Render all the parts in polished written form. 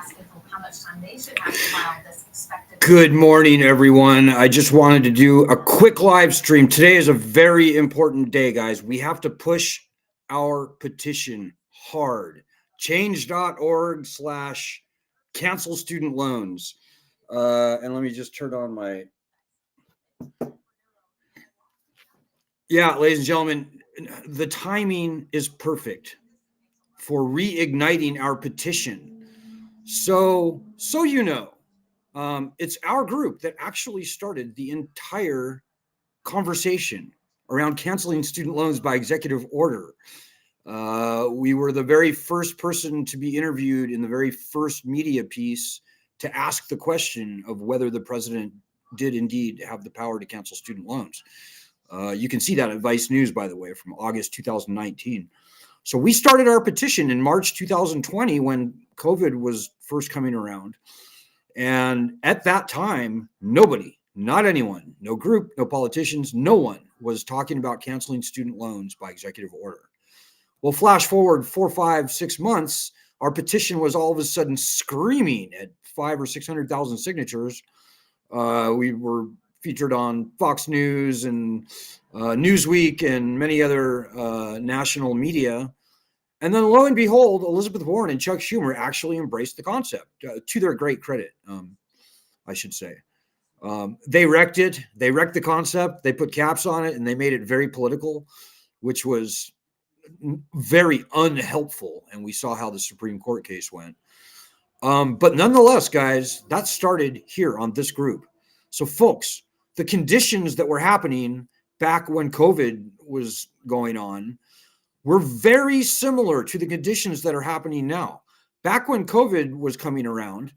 asking them how much time they should have to file this expected. Good morning, everyone. I just wanted to do a quick live stream. Today is a very important day, guys. We have to push our petition hard. Change.org/cancel student loans. And let me just turn on my... Yeah, ladies and gentlemen, the timing is perfect for reigniting our petition. So you know, it's our group that actually started the entire conversation around canceling student loans by executive order. We were the very first person to be interviewed in the very first media piece to ask the question of whether the president did indeed have the power to cancel student loans. You can see that at Vice News, by the way, from August 2019. So we started our petition in March 2020 when COVID was first coming around. And at that time, nobody, not anyone, no group, no politicians, no one was talking about canceling student loans by executive order. Well, flash forward 4, 5, 6 months, our petition was all of a sudden screaming at 500,000 or 600,000 signatures. We were featured on Fox News and Newsweek and many other national media. And then lo and behold, Elizabeth Warren and Chuck Schumer actually embraced the concept, to their great credit, I should say. They wrecked it. They wrecked the concept. They put caps on it, and they made it very political, which was very unhelpful. And we saw how the Supreme Court case went. But nonetheless, guys, that started here on this group. So, folks, the conditions that were happening back when COVID was going on were very similar to the conditions that are happening now. Back when COVID was coming around,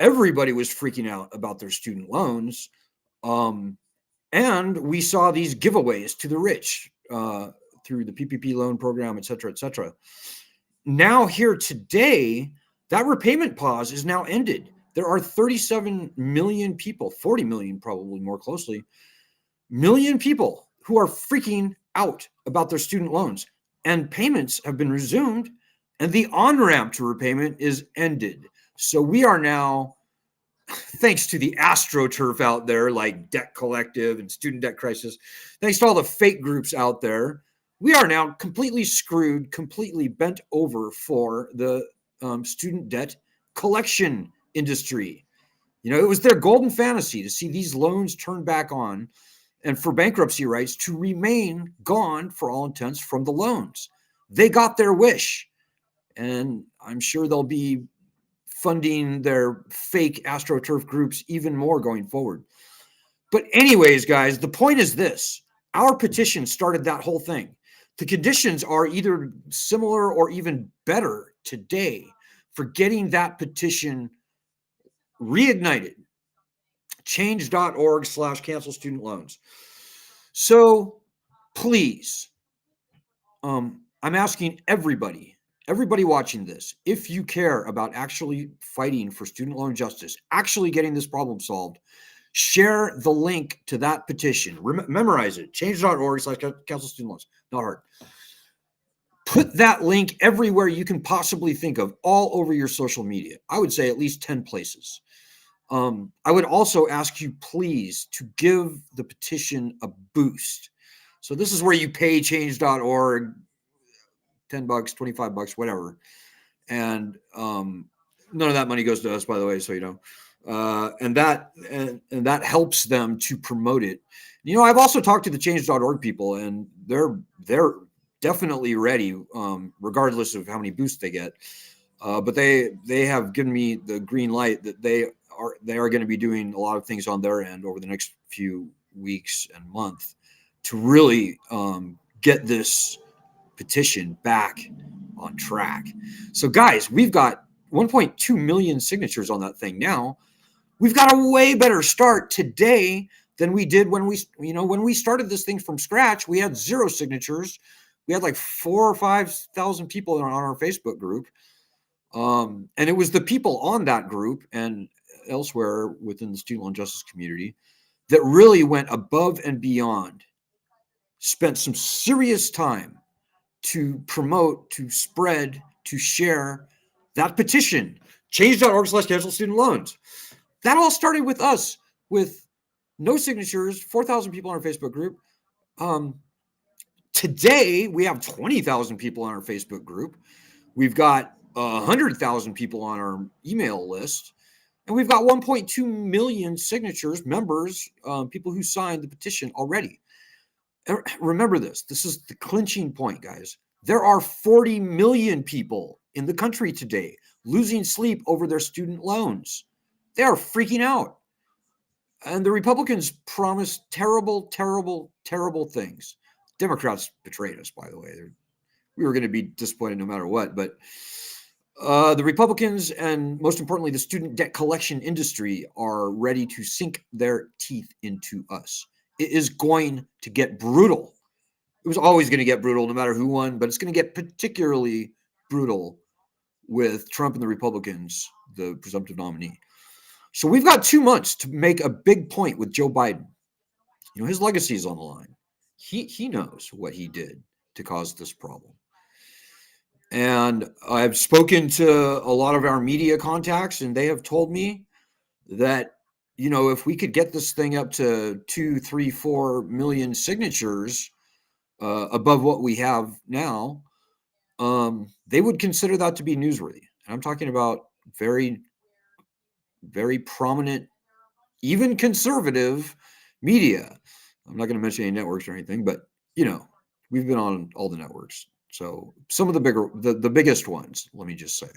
everybody was freaking out about their student loans. And we saw these giveaways to the rich through the PPP loan program, et cetera, et cetera. Now here today, that repayment pause is now ended. There are 37 million people, 40 million probably more closely, million people who are freaking out about their student loans. And payments have been resumed, and the on-ramp to repayment is ended. So we are now, thanks to the AstroTurf out there, like Debt Collective and Student Debt Crisis, thanks to all the fake groups out there, we are now completely screwed, completely bent over for the student debt collection industry. You know, it was their golden fantasy to see these loans turned back on and for bankruptcy rights to remain gone for all intents from the loans. They got their wish, and I'm sure they'll be funding their fake AstroTurf groups even more going forward. But anyways, guys, the point is this. Our petition started that whole thing. The conditions are either similar or even better today for getting that petition reignited. Change.org/cancel student loans. So please, I'm asking everybody watching this, if you care about actually fighting for student loan justice, actually getting this problem solved, share the link to that petition. Memorize it. Change.org/cancel student loans. Not hard. Put that link everywhere you can possibly think of, all over your social media. I would say at least 10 places. I would also ask you, please, to give the petition a boost. So this is where you pay change.org $10, $25, whatever. And none of that money goes to us, by the way, so you know. And that helps them to promote it. You know, I've also talked to the change.org people, and they're definitely ready, regardless of how many boosts they get. But they have given me the green light that they are going to be doing a lot of things on their end over the next few weeks and month to really get this petition back on track. So guys, we've got 1.2 million signatures on that thing now. We've got a way better start today than we did when we started this thing from scratch. We had 0 signatures. We had like 4,000 or 5,000 people on our Facebook group. And it was the people on that group and elsewhere within the student loan justice community that really went above and beyond, spent some serious time to promote, to spread, to share that petition Change.org/cancel student loans. That all started with us, with no signatures, 4,000 people on our Facebook group. Today, we have 20,000 people on our Facebook group. We've got 100,000 people on our email list. And we've got 1.2 million signatures, members, people who signed the petition already. Remember this. This is the clinching point, guys. There are 40 million people in the country today losing sleep over their student loans. They are freaking out. And the Republicans promised terrible, terrible, terrible things. Democrats betrayed us, by the way. We were going to be disappointed no matter what. But the Republicans and, most importantly, the student debt collection industry are ready to sink their teeth into us. It is going to get brutal. It was always going to get brutal no matter who won, but it's going to get particularly brutal with Trump and the Republicans, the presumptive nominee. So we've got 2 months to make a big point with Joe Biden. You know, his legacy is on the line. He knows what he did to cause this problem. And I've spoken to a lot of our media contacts, and they have told me that, you know, if we could get this thing up to 2, 3, 4 million signatures above what we have now, they would consider that to be newsworthy. And I'm talking about very, very prominent, even conservative media. I'm not going to mention any networks or anything, but, you know, we've been on all the networks. So some of the biggest ones, let me just say.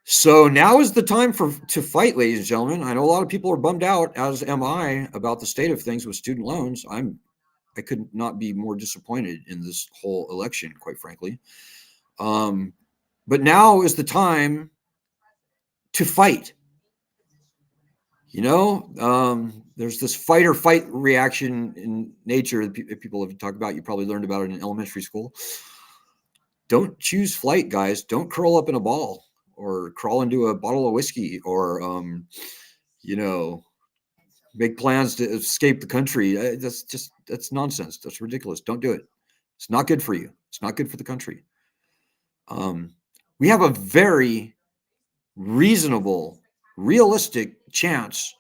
So now is the time to fight, ladies and gentlemen. I know a lot of people are bummed out, as am I, about the state of things with student loans. I could not be more disappointed in this whole election, quite frankly. But now is the time to fight. You know, there's this fight or fight reaction in nature that people have talked about. You probably learned about it in elementary school. Don't choose flight, guys. Don't curl up in a ball or crawl into a bottle of whiskey or, you know, make plans to escape the country. That's nonsense. That's ridiculous. Don't do it. It's not good for you. It's not good for the country. We have a very reasonable, realistic chance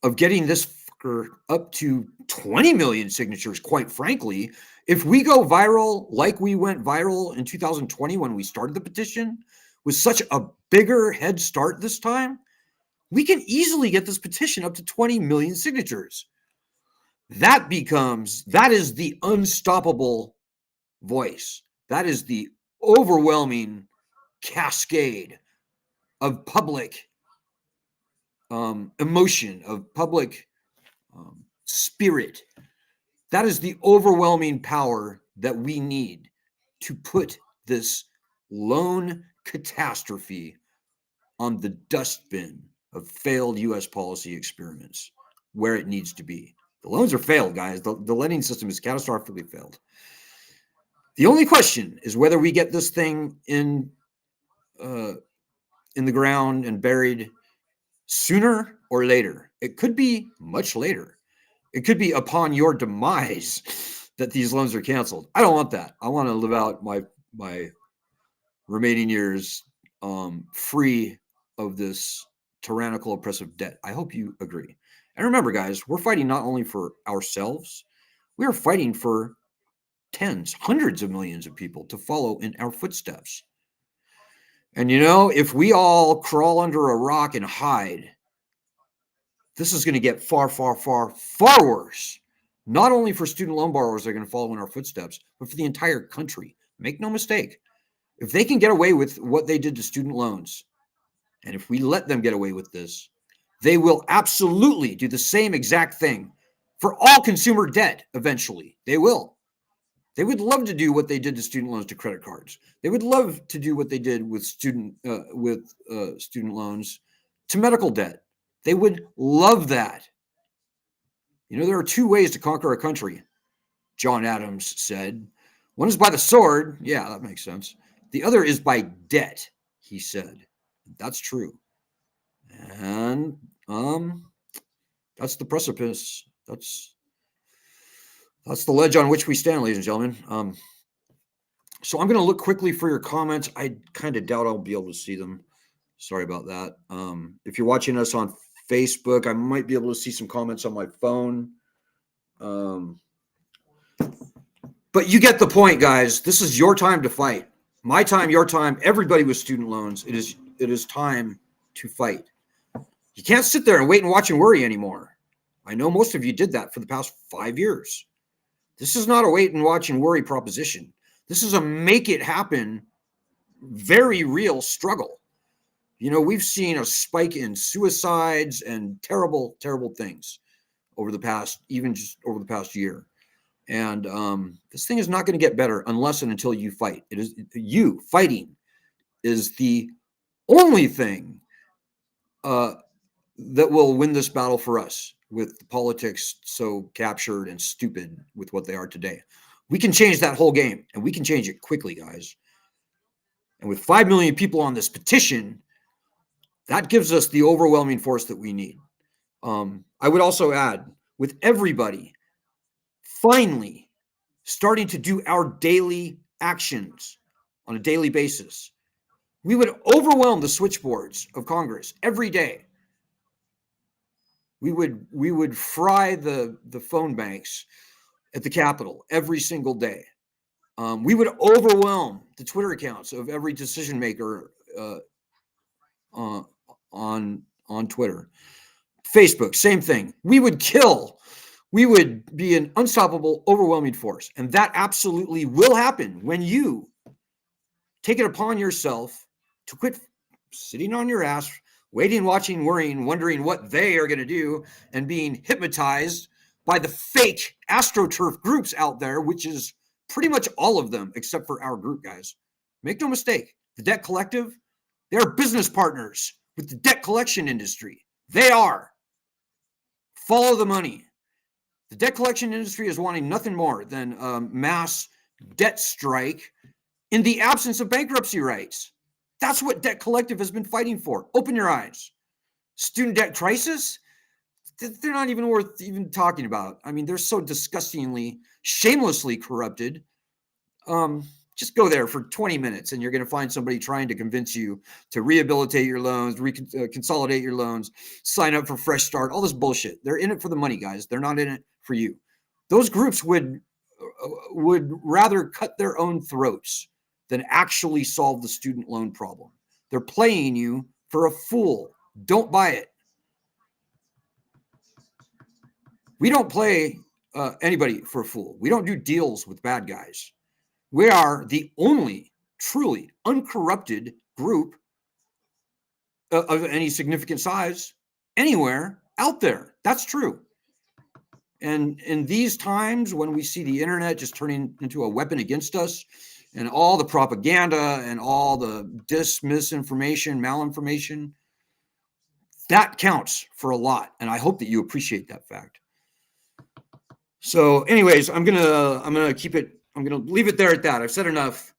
of getting this fucker up to 20 million signatures, quite frankly. If we go viral like we went viral in 2020 when we started the petition, with such a bigger head start this time, we can easily get this petition up to 20 million signatures. That is the unstoppable voice. That is the overwhelming cascade of public emotion, of public spirit. That is the overwhelming power that we need to put this loan catastrophe on the dustbin of failed U.S. policy experiments, where it needs to be. The loans are failed, guys. The lending system is catastrophically failed. The only question is whether we get this thing in the ground and buried sooner or later. It could be much later. It could be upon your demise that these loans are canceled. I don't want that. I want to live out my remaining years free of this tyrannical, oppressive debt. I hope you agree. And remember, guys, we're fighting not only for ourselves, we are fighting for tens, hundreds of millions of people to follow in our footsteps. And, you know, if we all crawl under a rock and hide, this is going to get far, far, far, far worse. Not only for student loan borrowers that are going to follow in our footsteps, but for the entire country. Make no mistake. If they can get away with what they did to student loans, and if we let them get away with this, they will absolutely do the same exact thing for all consumer debt eventually. They will. They would love to do what they did to student loans to credit cards. They would love to do what they did with student loans to medical debt. They would love that. You know, there are two ways to conquer a country, John Adams said. One is by the sword. Yeah, that makes sense. The other is by debt, he said. That's true. And that's the precipice. That's the ledge on which we stand, ladies and gentlemen. So I'm going to look quickly for your comments. I kind of doubt I'll be able to see them. Sorry about that. If you're watching us on Facebook, I might be able to see some comments on my phone. But you get the point, guys. This is your time to fight. My time, your time, everybody with student loans. It is time to fight. You can't sit there and wait and watch and worry anymore. I know most of you did that for the past 5 years. This is not a wait and watch and worry proposition. This is a make it happen, very real struggle. You know, we've seen a spike in suicides and terrible, terrible things over the past, even just over the past year. And this thing is not going to get better unless and until you fight. It is you fighting is the only thing that will win this battle for us, with the politics so captured and stupid with what they are today. We can change that whole game, and we can change it quickly, guys. And with 5 million people on this petition, that gives us the overwhelming force that we need. I would also add, with everybody finally starting to do our daily actions on a daily basis, we would overwhelm the switchboards of Congress every day. We would fry the phone banks at the Capitol every single day. We would overwhelm the Twitter accounts of every decision maker on Twitter. Facebook, same thing. We would be an unstoppable, overwhelming force. And that absolutely will happen when you take it upon yourself to quit sitting on your ass, waiting, watching, worrying, wondering what they are going to do, and being hypnotized by the fake AstroTurf groups out there, which is pretty much all of them, except for our group, guys. Make no mistake, the Debt Collective, they're business partners with the debt collection industry. They are. Follow the money. The debt collection industry is wanting nothing more than a mass debt strike in the absence of bankruptcy rights. That's what Debt Collective has been fighting for. Open your eyes. Student debt crisis? They're not even worth even talking about. I mean, they're so disgustingly, shamelessly corrupted. Just go there for 20 minutes and you're going to find somebody trying to convince you to rehabilitate your loans, consolidate your loans, sign up for Fresh Start, all this bullshit. They're in it for the money, guys. They're not in it for you. Those groups would rather cut their own throats than actually solve the student loan problem. They're playing you for a fool. Don't buy it. We don't play anybody for a fool. We don't do deals with bad guys. We are the only truly uncorrupted group of any significant size anywhere out there. That's true. And in these times when we see the internet just turning into a weapon against us, and all the propaganda and all the misinformation, malinformation, that counts for a lot. And I hope that you appreciate that fact. So anyways, I'm gonna keep it, I'm gonna leave it there at that. I've said enough.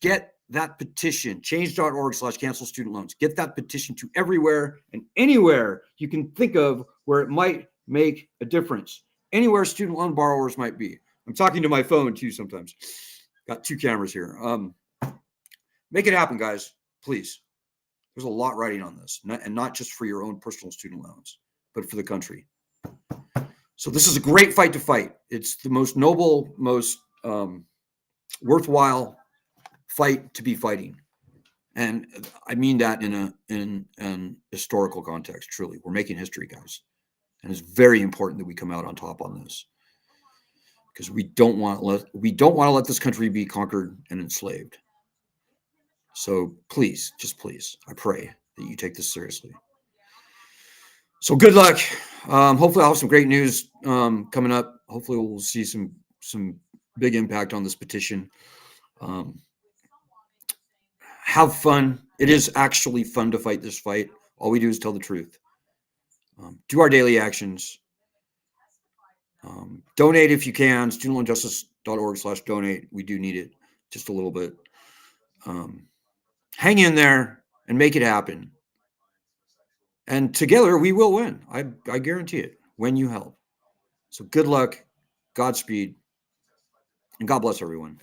Get that petition, change.org/cancel student loans. Get that petition to everywhere and anywhere you can think of where it might make a difference. Anywhere student loan borrowers might be. I'm talking to my phone too sometimes. Got 2 cameras here. Make it happen, guys, please. There's a lot riding on this, and not just for your own personal student loans, but for the country. So this is a great fight to fight. It's the most noble, most worthwhile fight to be fighting. And I mean that in an historical context, truly. We're making history, guys. And it's very important that we come out on top on this, because we don't want to let this country be conquered and enslaved. So please, just please, I pray that you take this seriously. So good luck. Hopefully I'll have some great news coming up. Hopefully we'll see some big impact on this petition. Have fun. It is actually fun to fight this fight. All we do is tell the truth. Do our daily actions. Donate if you can. studentloanjustice.org/donate. We do need it just a little bit. Hang in there and make it happen. And together we will win. I guarantee it, when you help. So good luck, Godspeed, and God bless everyone.